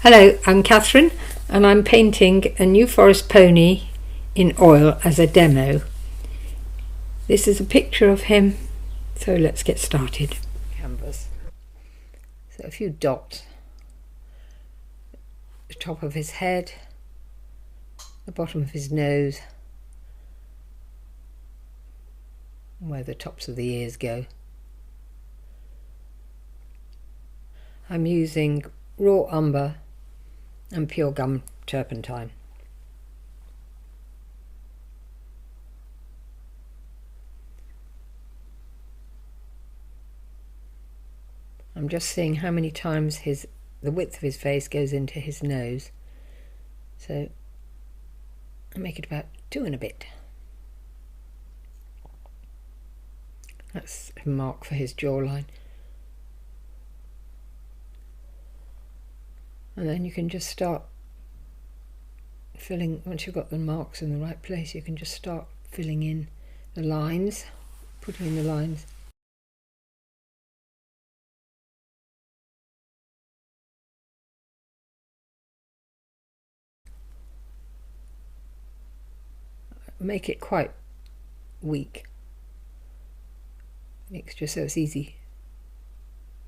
Hello, I'm Kathryn and I'm painting a New Forest pony in oil as a demo. This is a picture of him, so let's get started. Canvas. So a few dots. The top of his head, the bottom of his nose, and where the tops of the ears go. I'm using raw umber and pure gum turpentine. I'm just seeing how many times the width of his face goes into his nose. So I'll make it about 2 and a bit. That's a mark for his jawline. And then you can just start filling, once you've got the marks in the right place, you can just start filling in the lines, putting in the lines. Make it quite weak mixture so it's easy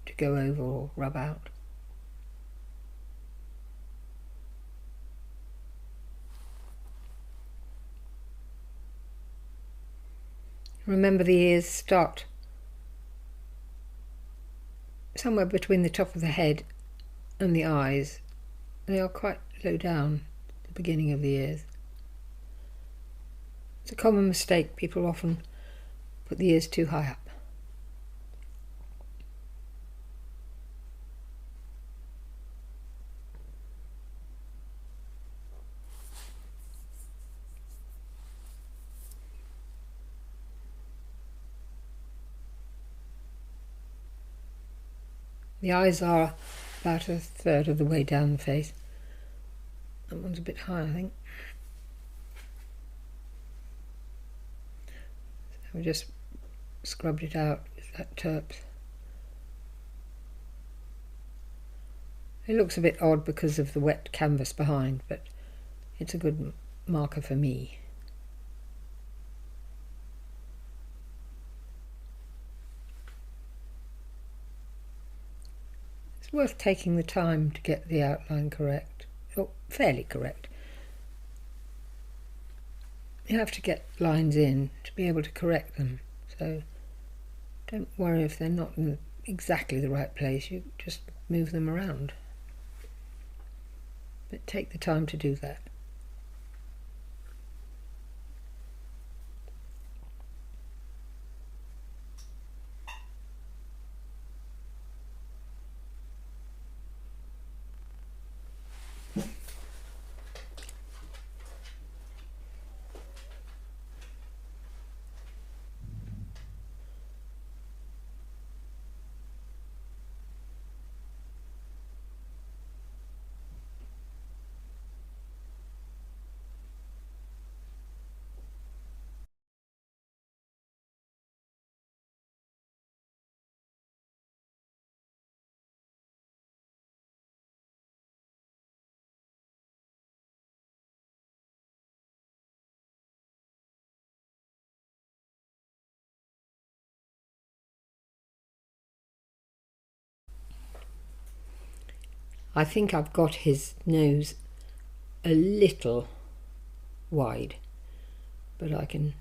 to go over or rub out. Remember, the ears start somewhere between the top of the head and the eyes. They are quite low down at the beginning of the ears. It's a common mistake. People often put the ears too high up. The eyes are about a third of the way down the face. That one's a bit high, I think. So we just scrubbed it out with that turps. It looks a bit odd because of the wet canvas behind, but it's a good marker for me. It's worth taking the time to get the outline correct, or fairly correct. You have to get lines in to be able to correct them, so don't worry if they're not in exactly the right place. You just move them around, but take the time to do that. I think I've got his nose a little wide, but I can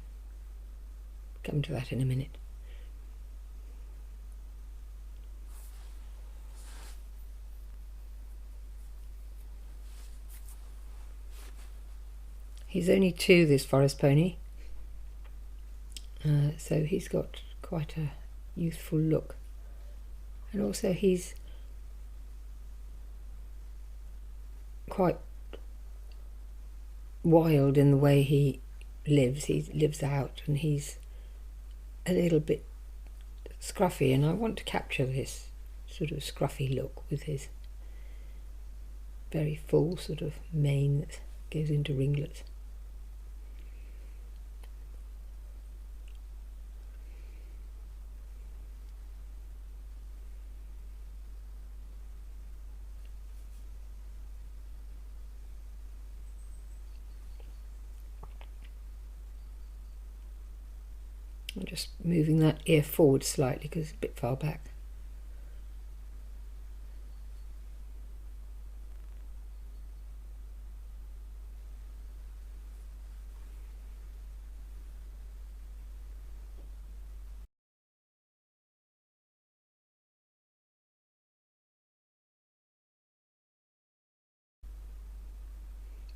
come to that in a minute. He's only 2, this forest pony, so he's got quite a youthful look, and also he's quite wild in the way he lives. He lives out and he's a little bit scruffy, and I want to capture this sort of scruffy look with his very full sort of mane that goes into ringlets. Just moving that ear forward slightly because it's a bit far back.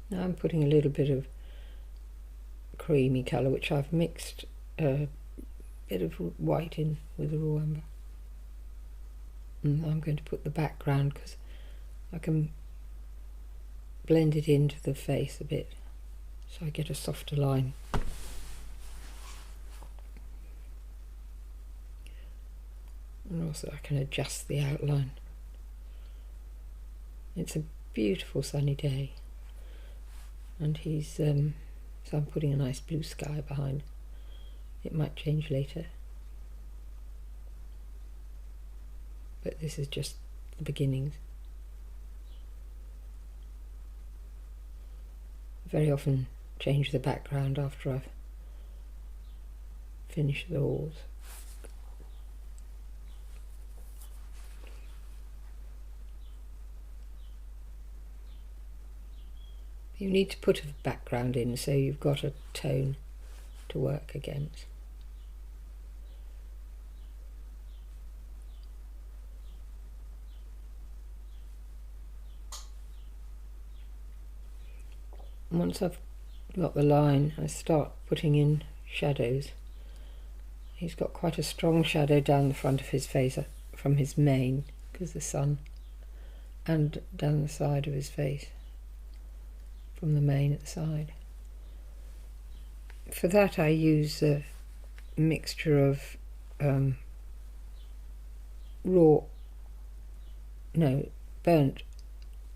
Now I'm putting a little bit of creamy colour, which I've mixed a bit of white in with the raw umber. And I'm going to put the background because I can blend it into the face a bit so I get a softer line. And also I can adjust the outline. It's a beautiful sunny day, and so I'm putting a nice blue sky behind. It might change later, but this is just the beginnings. I very often change the background after I've finished the walls. You need to put a background in so you've got a tone to work against. Once I've got the line, I start putting in shadows. He's got quite a strong shadow down the front of his face from his mane, because the sun, and down the side of his face from the mane at the side. For that I use a mixture of burnt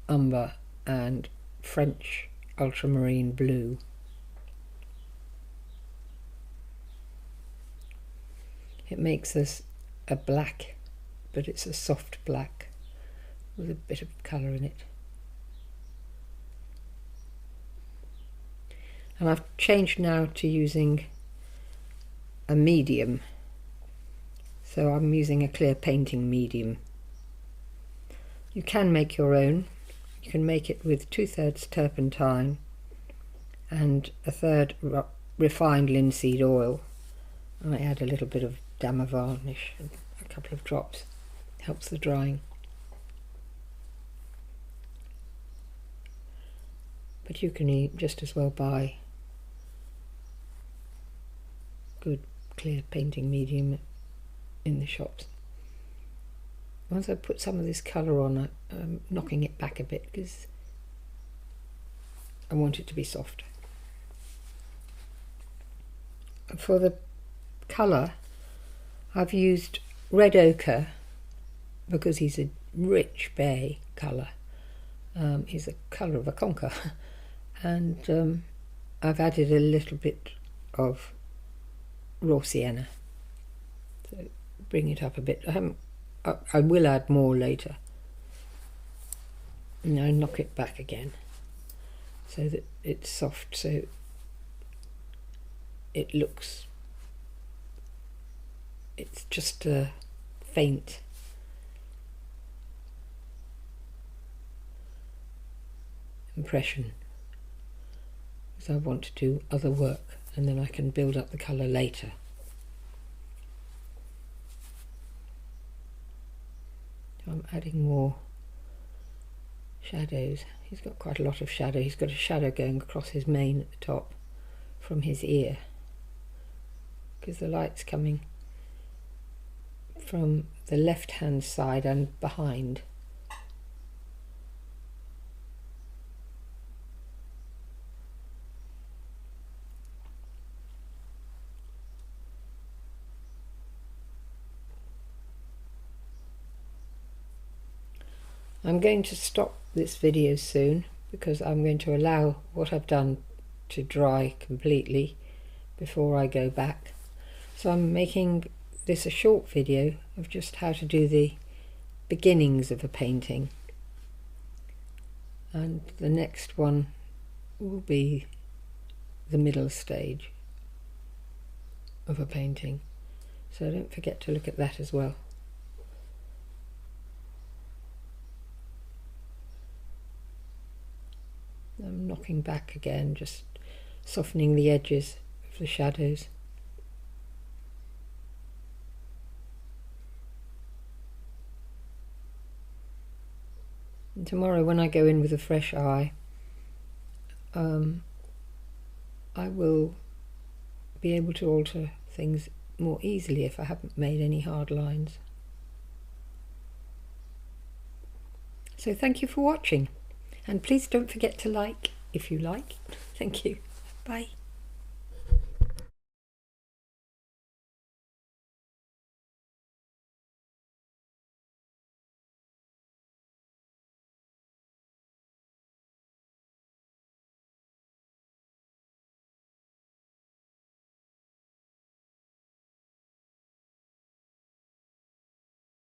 umber and French ultramarine blue. It makes this a black, but it's a soft black with a bit of colour in it. And I've changed now to using a medium, so I'm using a clear painting medium. You can make your own. You can make it with 2/3 turpentine and 1/3 refined linseed oil. I add a little bit of Dama varnish and a couple of drops. Helps the drying. But you can just as well buy good clear painting medium in the shops. Once I put some of this colour on, I'm knocking it back a bit because I want it to be soft. For the colour, I've used red ochre because he's a rich bay colour. He's the colour of a conker. And I've added a little bit of raw sienna to bring it up a bit. I will add more later. Now knock it back again so that it's soft, so it looks, it's just a faint impression, because I want to do other work and then I can build up the colour later. I'm adding more shadows. He's got quite a lot of shadow. He's got a shadow going across his mane at the top from his ear, because the light's coming from the left hand side and behind. I'm going to stop this video soon because I'm going to allow what I've done to dry completely before I go back. So I'm making this a short video of just how to do the beginnings of a painting, and the next one will be the middle stage of a painting. So don't forget to look at that as well. I'm knocking back again, just softening the edges of the shadows. And tomorrow when I go in with a fresh eye, I will be able to alter things more easily if I haven't made any hard lines. So thank you for watching, and please don't forget to like if you like. Thank you. Bye.